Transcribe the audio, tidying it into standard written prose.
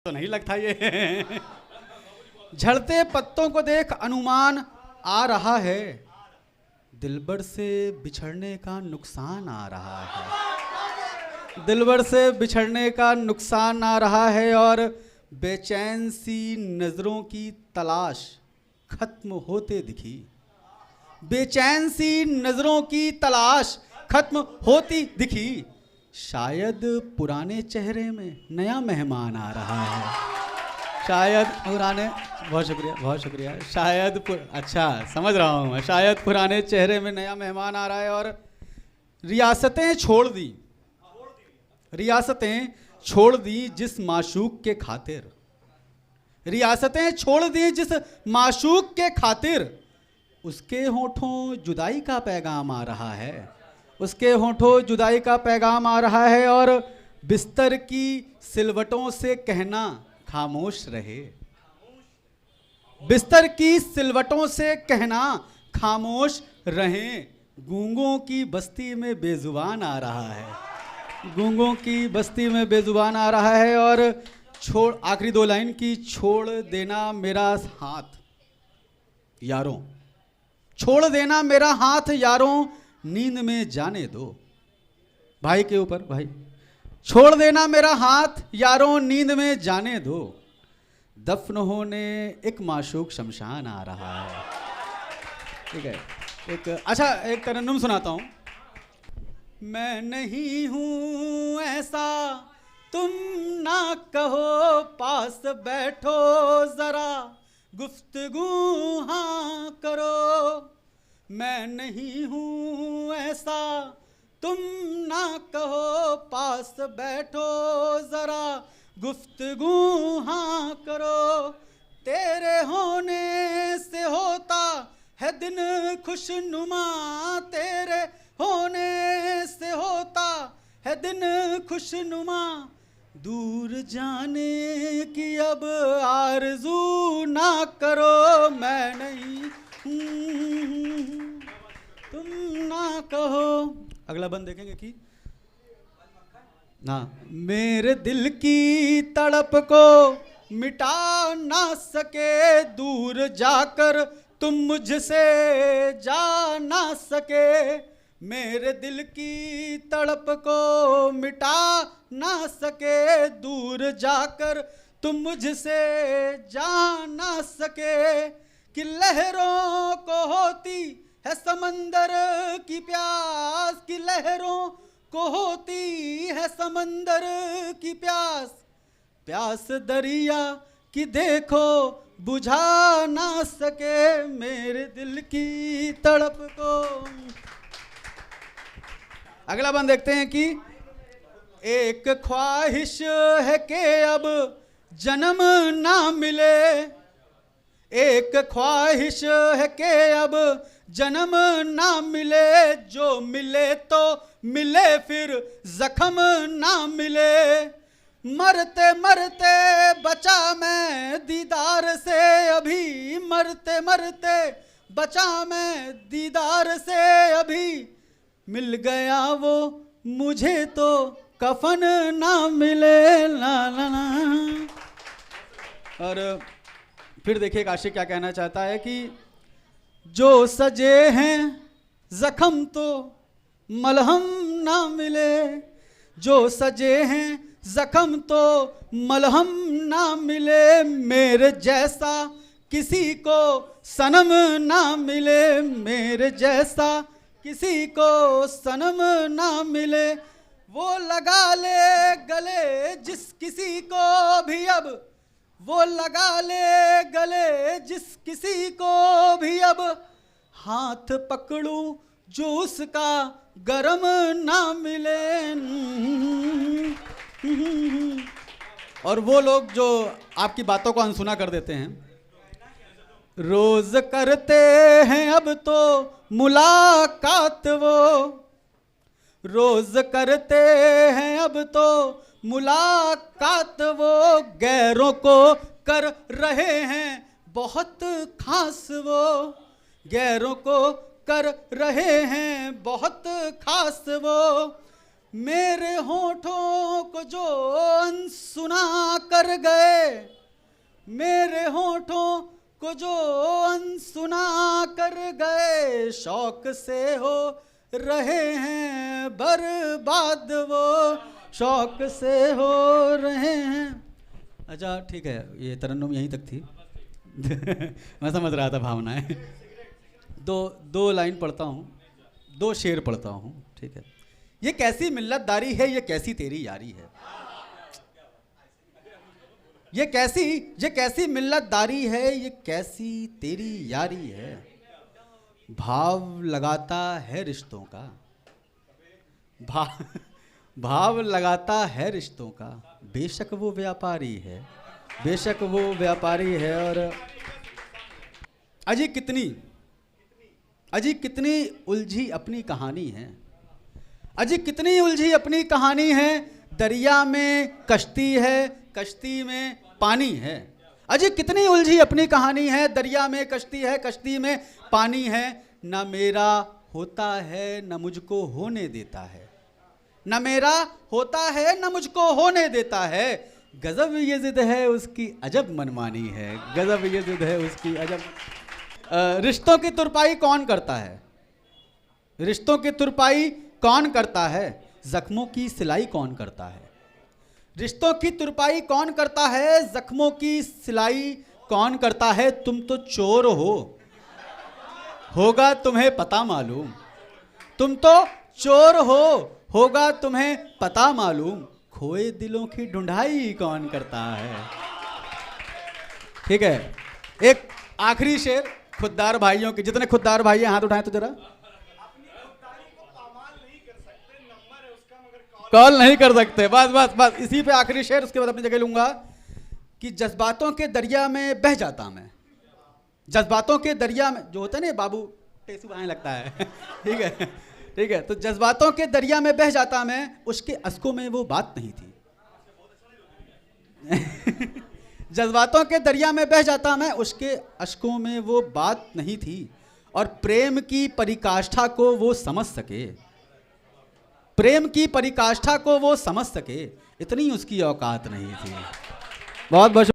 तो नहीं लगता ये। झड़ते पत्तों को देख अनुमान आ रहा है, दिलबर से बिछड़ने का नुकसान आ रहा है। दिलबर से बिछड़ने का नुकसान आ रहा है और बेचैन सी नजरों की तलाश खत्म होते दिखी। बेचैन सी नजरों की तलाश खत्म होती दिखी। शायद पुराने चेहरे में नया मेहमान आ रहा है। शायद पुराने, बहुत शुक्रिया। शायद अच्छा समझ रहा हूँ मैं। शायद पुराने चेहरे में नया मेहमान आ रहा है और रियासतें छोड़ दी, रियासतें छोड़ दी जिस माशूक के खातिर। रियासतें छोड़ दी जिस माशूक के खातिर। उसके होठों जुदाई का पैगाम आ रहा है। उसके होठों जुदाई का पैगाम आ रहा है और बिस्तर की सिलवटों से कहना खामोश रहे। बिस्तर की सिलवटों से कहना खामोश रहें। गूंगों की बस्ती में बेजुबान आ रहा है। गूंगों की बस्ती में बेजुबान आ रहा है और छोड़, आखिरी दो लाइन की, छोड़ देना मेरा हाथ यारों, छोड़ देना मेरा हाथ यारों, नींद में जाने दो। भाई के ऊपर भाई, छोड़ देना मेरा हाथ यारों, नींद में जाने दो। दफन होने एक माशूक शमशान आ रहा है। ठीक है, एक अच्छा एक तरन्नुम सुनाता हूं। मैं नहीं हूं ऐसा तुम ना कहो, पास बैठो जरा गुफ्तगू हाँ करो। मैं नहीं हूँ ऐसा तुम ना कहो, पास बैठो जरा गुफ्तगू हाँ करो। तेरे होने से होता है दिन खुशनुमा, तेरे होने से होता है दिन खुशनुमा। दूर जाने की अब आरज़ू ना करो। मैं नहीं तुम ना कहो। अगला बंद देखेंगे कि ना, मेरे दिल की तड़प को मिटा ना सके, दूर जाकर तुम मुझसे जा ना सके। मेरे दिल की तड़प को मिटा ना सके, दूर जाकर तुम मुझसे जा ना सके। कि लहरों को होती है समंदर की प्यास, कि लहरों को होती है समंदर की प्यास। प्यास दरिया की देखो बुझा ना सके, मेरे दिल की तड़प को। अगला बंद देखते हैं कि एक ख्वाहिश है कि अब जन्म ना मिले। एक ख्वाहिश है कि अब जन्म ना मिले, जो मिले तो मिले फिर जख्म ना मिले। मरते मरते बचा मैं दीदार से अभी, मरते मरते बचा मैं दीदार से अभी। मिल गया वो मुझे तो कफन ना मिले। ला ला ला। और फिर देखिए आशिक क्या कहना चाहता है कि जो सजे हैं जख्म तो मलहम ना मिले, जो सजे हैं जख्म तो मलहम ना मिले। मेरे जैसा किसी को सनम ना मिले, मेरे जैसा किसी को सनम ना मिले। वो लगा ले गले जिस किसी को भी अब, वो लगा ले गले जिस किसी को भी अब। हाथ पकड़ूं जो उसका गरम ना मिले। और वो लोग जो आपकी बातों को अनसुना कर देते हैं। रोज करते हैं अब तो मुलाकात वो, रोज करते हैं अब तो मुलाकात वो। गैरों को कर रहे हैं बहुत खास वो, गैरों को कर रहे हैं बहुत खास वो। मेरे होठों को जो अनसुना कर गए, मेरे होठों को जो अनसुना कर गए, शौक से हो रहे हैं बर्बाद वो, शौक से हो रहे हैं। अच्छा ठीक है, ये तरन्नुम यहीं तक थी। मैं समझ रहा था भावनाएं। दो लाइन पढ़ता हूँ, 2 शेर पढ़ता हूँ, ठीक है। ये कैसी मिल्लतदारी है, ये कैसी तेरी यारी है, ये कैसी मिल्लतदारी है, ये कैसी तेरी यारी है। भाव लगाता है रिश्तों का, भाव लगाता है रिश्तों का, बेशक वो व्यापारी है, बेशक वो व्यापारी है। और अजी कितनी उलझी अपनी कहानी है, अजी कितनी उलझी अपनी कहानी है, दरिया में कश्ती है, कश्ती में पानी है। अजी कितनी उलझी अपनी कहानी है, दरिया में कश्ती है, कश्ती में पानी है। न मेरा होता है न मुझको होने देता है, न मेरा होता है न मुझको होने देता है। गजब ये जिद है उसकी अजब मनमानी है, गजब ये जिद है उसकी अजब। रिश्तों की तुरपाई कौन करता है, रिश्तों की तुरपाई कौन करता है, जख्मों की सिलाई कौन करता है। रिश्तों की तुरपाई कौन करता है, जख्मों की सिलाई कौन करता है। तुम तो चोर हो, होगा तुम्हें पता मालूम, तुम तो चोर हो, होगा तुम्हें पता मालूम। खोए दिलों की ढूंढाई कौन करता है। ठीक है, एक आखिरी शेर खुददार भाइयों के, जितने खुददार भाई हैं हाथ उठाएं तो जरा। कॉल नहीं कर सकते, बस बस बस इसी पे आखिरी शेर, उसके बाद अपनी जगह लूंगा। कि जज्बातों के दरिया में बह जाता मैं, जज्बातों के दरिया में, जो होता है ना बाबू टेसू आने लगता है। ठीक है, ठीक है। तो जज्बातों के दरिया में बह जाता मैं, उसके अश्कों में वो बात नहीं थी। जज्बातों के दरिया में बह जाता मैं, उसके अश्कों में वो बात नहीं थी। और प्रेम की परिकाष्ठा को वो समझ सके, प्रेम की परिकाष्ठा को वो समझ सके, इतनी उसकी औकात नहीं थी। बहुत बहुत